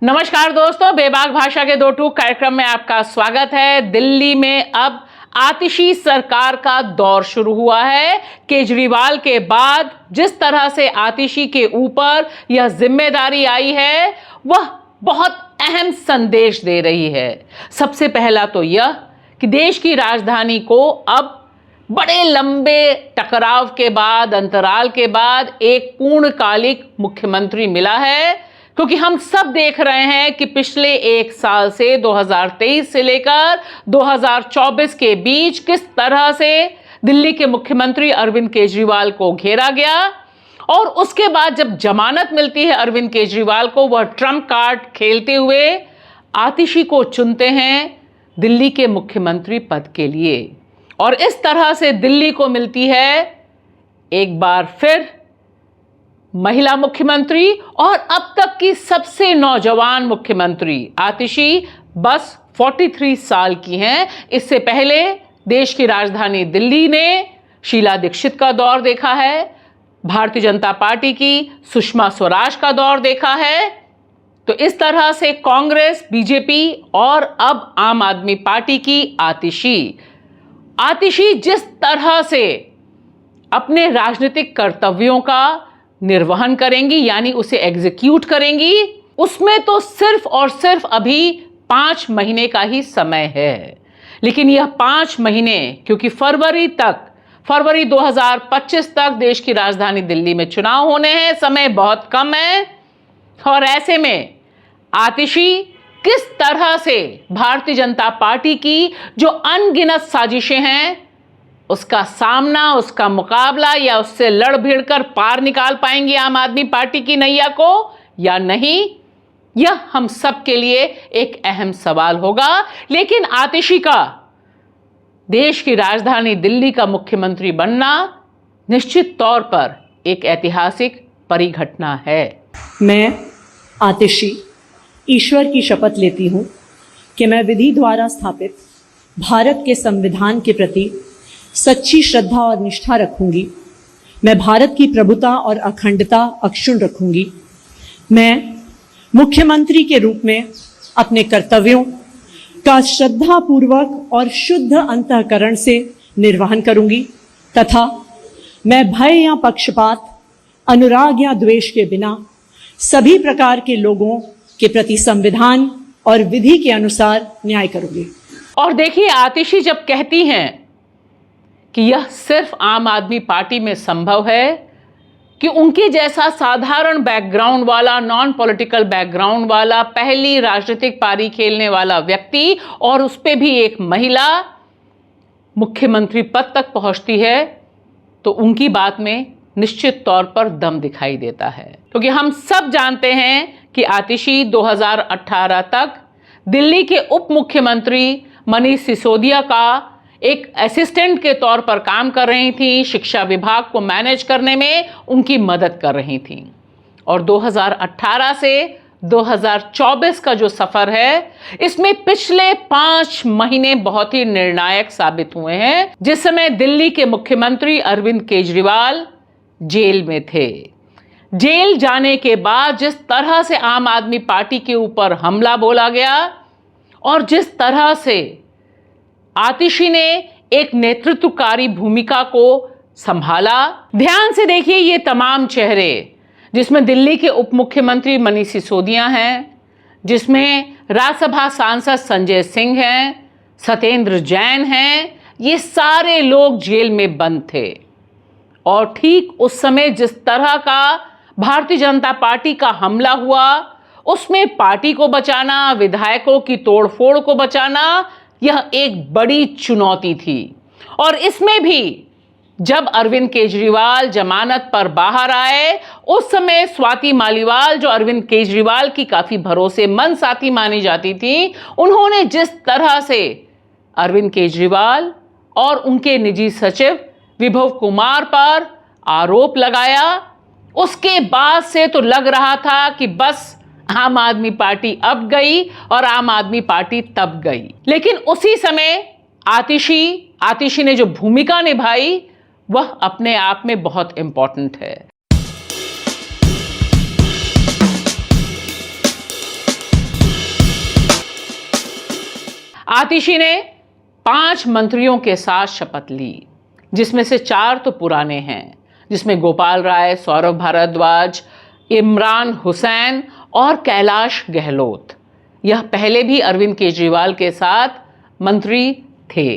नमस्कार दोस्तों, बेबाक भाषा के दो टूक कार्यक्रम में आपका स्वागत है। दिल्ली में अब आतिशी सरकार का दौर शुरू हुआ है। केजरीवाल के बाद जिस तरह से आतिशी के ऊपर यह जिम्मेदारी आई है वह बहुत अहम संदेश दे रही है। सबसे पहला तो यह कि देश की राजधानी को अब बड़े लंबे टकराव के बाद, अंतराल के बाद एक पूर्णकालिक मुख्यमंत्री मिला है, क्योंकि हम सब देख रहे हैं कि पिछले एक साल से 2023 से लेकर 2024 के बीच किस तरह से दिल्ली के मुख्यमंत्री अरविंद केजरीवाल को घेरा गया और उसके बाद जब जमानत मिलती है अरविंद केजरीवाल को, वह ट्रम्प कार्ड खेलते हुए आतिशी को चुनते हैं दिल्ली के मुख्यमंत्री पद के लिए। और इस तरह से दिल्ली को मिलती है एक बार फिर महिला मुख्यमंत्री और अब तक की सबसे नौजवान मुख्यमंत्री। आतिशी बस 43 साल की हैं। इससे पहले देश की राजधानी दिल्ली ने शीला दीक्षित का दौर देखा है, भारतीय जनता पार्टी की सुषमा स्वराज का दौर देखा है। तो इस तरह से कांग्रेस, बीजेपी और अब आम आदमी पार्टी की आतिशी जिस तरह से अपने राजनीतिक कर्तव्यों का निर्वहन करेंगी, यानी उसे एग्जीक्यूट करेंगी, उसमें तो सिर्फ और सिर्फ अभी 5 महीने का ही समय है। लेकिन यह 5 महीने, क्योंकि फरवरी 2025 तक देश की राजधानी दिल्ली में चुनाव होने हैं, समय बहुत कम है। और ऐसे में आतिशी किस तरह से भारतीय जनता पार्टी की जो अनगिनत साजिशें हैं उसका सामना, उसका मुकाबला या उससे लड़ भिड़ कर पार निकाल पाएंगी आम आदमी पार्टी की नैया को या नहीं, यह हम सब के लिए एक अहम सवाल होगा। लेकिन आतिशी का देश की राजधानी दिल्ली का मुख्यमंत्री बनना निश्चित तौर पर एक ऐतिहासिक परिघटना है। मैं आतिशी ईश्वर की शपथ लेती हूँ कि मैं विधि द्वारा स्थापित भारत के संविधान के प्रति सच्ची श्रद्धा और निष्ठा रखूंगी। मैं भारत की प्रभुता और अखंडता अक्षुण्ण रखूंगी। मैं मुख्यमंत्री के रूप में अपने कर्तव्यों का श्रद्धापूर्वक और शुद्ध अंतःकरण से निर्वहन करूंगी तथा मैं भय या पक्षपात, अनुराग या द्वेष के बिना सभी प्रकार के लोगों के प्रति संविधान और विधि के अनुसार न्याय करूंगी। और देखिए, आतिशी जब कहती हैं कि यह सिर्फ आम आदमी पार्टी में संभव है कि उनके जैसा साधारण बैकग्राउंड वाला, नॉन पॉलिटिकल बैकग्राउंड वाला, पहली राजनीतिक पारी खेलने वाला व्यक्ति और उस पे भी एक महिला मुख्यमंत्री पद तक पहुंचती है, तो उनकी बात में निश्चित तौर पर दम दिखाई देता है। क्योंकि हम सब जानते हैं कि आतिशी 2018 तक दिल्ली के उप मुख्यमंत्री मनीष सिसोदिया का एक असिस्टेंट के तौर पर काम कर रही थी, शिक्षा विभाग को मैनेज करने में उनकी मदद कर रही थी। और 2018 से 2024 का जो सफर है, इसमें पिछले 5 महीने बहुत ही निर्णायक साबित हुए हैं। जिस समय दिल्ली के मुख्यमंत्री अरविंद केजरीवाल जेल में थे, जेल जाने के बाद जिस तरह से आम आदमी पार्टी के ऊपर हमला बोला गया और जिस तरह से आतिशी ने एक नेतृत्वकारी भूमिका को संभाला। ध्यान से देखिए ये तमाम चेहरे, जिसमें दिल्ली के उप मुख्यमंत्री मनीष सिसोदिया हैं, जिसमें राज्यसभा सांसद संजय सिंह हैं, सत्येंद्र जैन हैं, ये सारे लोग जेल में बंद थे। और ठीक उस समय जिस तरह का भारतीय जनता पार्टी का हमला हुआ, उसमें पार्टी को बचाना, विधायकों की तोड़फोड़ को बचाना, यह एक बड़ी चुनौती थी। और इसमें भी जब अरविंद केजरीवाल जमानत पर बाहर आए, उस समय स्वाति मालीवाल, जो अरविंद केजरीवाल की काफी भरोसेमंद साथी मानी जाती थी, उन्होंने जिस तरह से अरविंद केजरीवाल और उनके निजी सचिव विभव कुमार पर आरोप लगाया, उसके बाद से तो लग रहा था कि बस आम आदमी पार्टी अब गई और आम आदमी पार्टी तब गई। लेकिन उसी समय आतिशी ने जो भूमिका निभाई वह अपने आप में बहुत इंपॉर्टेंट है। आतिशी ने 5 मंत्रियों के साथ शपथ ली, जिसमें से 4 तो पुराने हैं, जिसमें गोपाल राय, सौरभ भारद्वाज, इमरान हुसैन और कैलाश गहलोत। यह पहले भी अरविंद केजरीवाल के साथ मंत्री थे।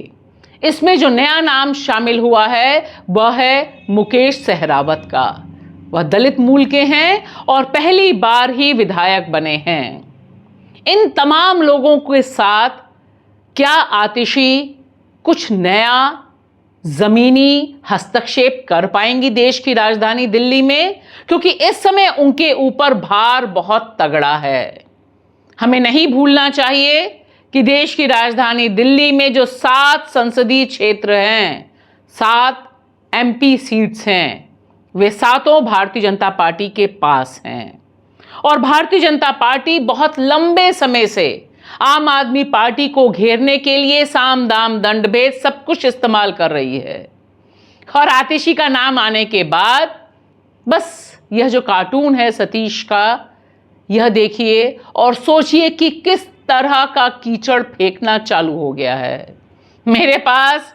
इसमें जो नया नाम शामिल हुआ है वह है मुकेश सहरावत का। वह दलित मूल के हैं और पहली बार ही विधायक बने हैं। इन तमाम लोगों के साथ क्या आतिशी कुछ नया जमीनी हस्तक्षेप कर पाएंगी देश की राजधानी दिल्ली में? क्योंकि इस समय उनके ऊपर भार बहुत तगड़ा है। हमें नहीं भूलना चाहिए कि देश की राजधानी दिल्ली में जो 7 संसदीय क्षेत्र हैं, 7 एमपी सीट्स हैं, वे 7 भारतीय जनता पार्टी के पास हैं। और भारतीय जनता पार्टी बहुत लंबे समय से आम आदमी पार्टी को घेरने के लिए साम दाम दंड भेद सब कुछ इस्तेमाल कर रही है। और आतिशी का नाम आने के बाद बस यह जो कार्टून है सतीश का, यह देखिए और सोचिए कि किस तरह का कीचड़ फेंकना चालू हो गया है। मेरे पास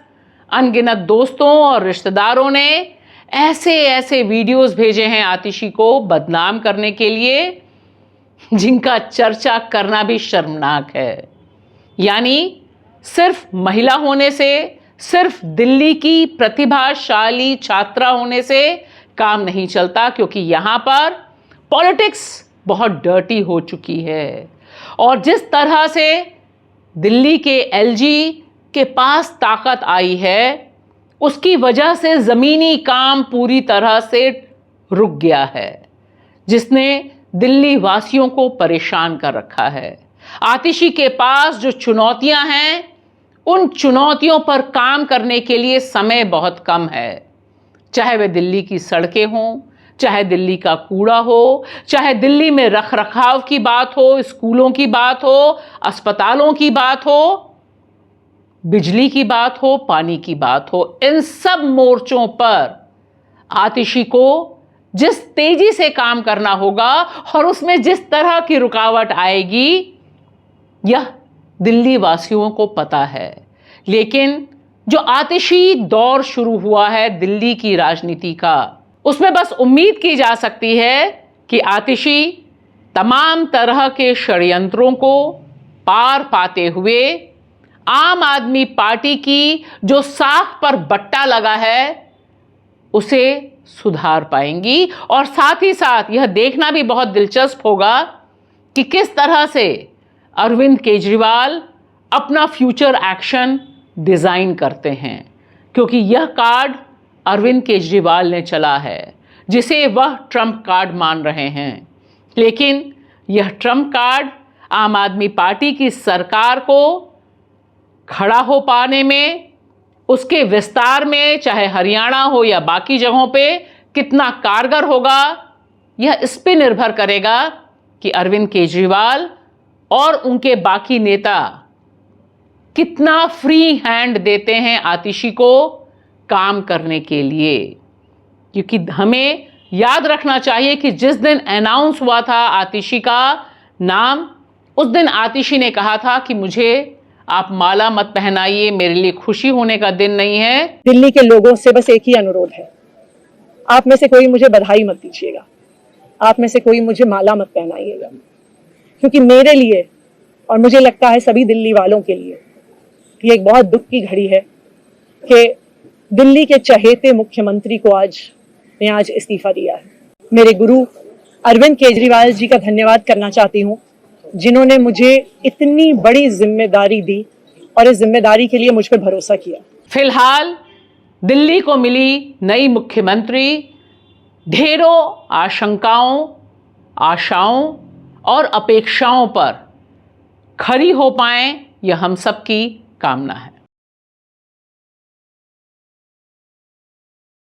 अनगिनत दोस्तों और रिश्तेदारों ने ऐसे ऐसे वीडियोस भेजे हैं आतिशी को बदनाम करने के लिए, जिनका चर्चा करना भी शर्मनाक है। यानी सिर्फ महिला होने से, सिर्फ दिल्ली की प्रतिभाशाली छात्रा होने से काम नहीं चलता, क्योंकि यहां पर पॉलिटिक्स बहुत डर्टी हो चुकी है। और जिस तरह से दिल्ली के एलजी के पास ताकत आई है, उसकी वजह से जमीनी काम पूरी तरह से रुक गया है, जिसने दिल्ली वासियों को परेशान कर रखा है। आतिशी के पास जो चुनौतियां हैं, उन चुनौतियों पर काम करने के लिए समय बहुत कम है। चाहे वे दिल्ली की सड़कें हों, चाहे दिल्ली का कूड़ा हो, चाहे दिल्ली में रखरखाव की बात हो, स्कूलों की बात हो, अस्पतालों की बात हो, बिजली की बात हो, पानी की बात हो, इन सब मोर्चों पर आतिशी को जिस तेजी से काम करना होगा और उसमें जिस तरह की रुकावट आएगी, यह दिल्ली वासियों को पता है। लेकिन जो आतिशी दौर शुरू हुआ है दिल्ली की राजनीति का, उसमें बस उम्मीद की जा सकती है कि आतिशी तमाम तरह के षड्यंत्रों को पार पाते हुए आम आदमी पार्टी की जो साख पर बट्टा लगा है उसे सुधार पाएंगी। और साथ ही साथ यह देखना भी बहुत दिलचस्प होगा कि किस तरह से अरविंद केजरीवाल अपना फ्यूचर एक्शन डिज़ाइन करते हैं, क्योंकि यह कार्ड अरविंद केजरीवाल ने चला है, जिसे वह ट्रम्प कार्ड मान रहे हैं। लेकिन यह ट्रम्प कार्ड आम आदमी पार्टी की सरकार को खड़ा हो पाने में, उसके विस्तार में, चाहे हरियाणा हो या बाकी जगहों पे, कितना कारगर होगा, यह इस पे निर्भर करेगा कि अरविंद केजरीवाल और उनके बाकी नेता कितना फ्री हैंड देते हैं आतिशी को काम करने के लिए। क्योंकि हमें याद रखना चाहिए कि जिस दिन अनाउंस हुआ था आतिशी का नाम, उस दिन आतिशी ने कहा था कि मुझे आप माला मत पहनाइए, मेरे लिए खुशी होने का दिन नहीं है। दिल्ली के लोगों से बस एक ही अनुरोध है, आप में से कोई मुझे बधाई मत दीजिएगा, आप में से कोई मुझे माला मत पहनाइएगा, क्योंकि मेरे लिए और मुझे लगता है सभी दिल्ली वालों के लिए ये एक बहुत दुख की घड़ी है कि दिल्ली के चहेते मुख्यमंत्री को आज इस्तीफा दिया है। मेरे गुरु अरविंद केजरीवाल जी का धन्यवाद करना चाहती हूँ, जिन्होंने मुझे इतनी बड़ी जिम्मेदारी दी और इस जिम्मेदारी के लिए मुझ पर भरोसा किया। फिलहाल दिल्ली को मिली नई मुख्यमंत्री ढेरों आशंकाओं, आशाओं और अपेक्षाओं पर खरी हो पाएं, यह हम सब की कामना है।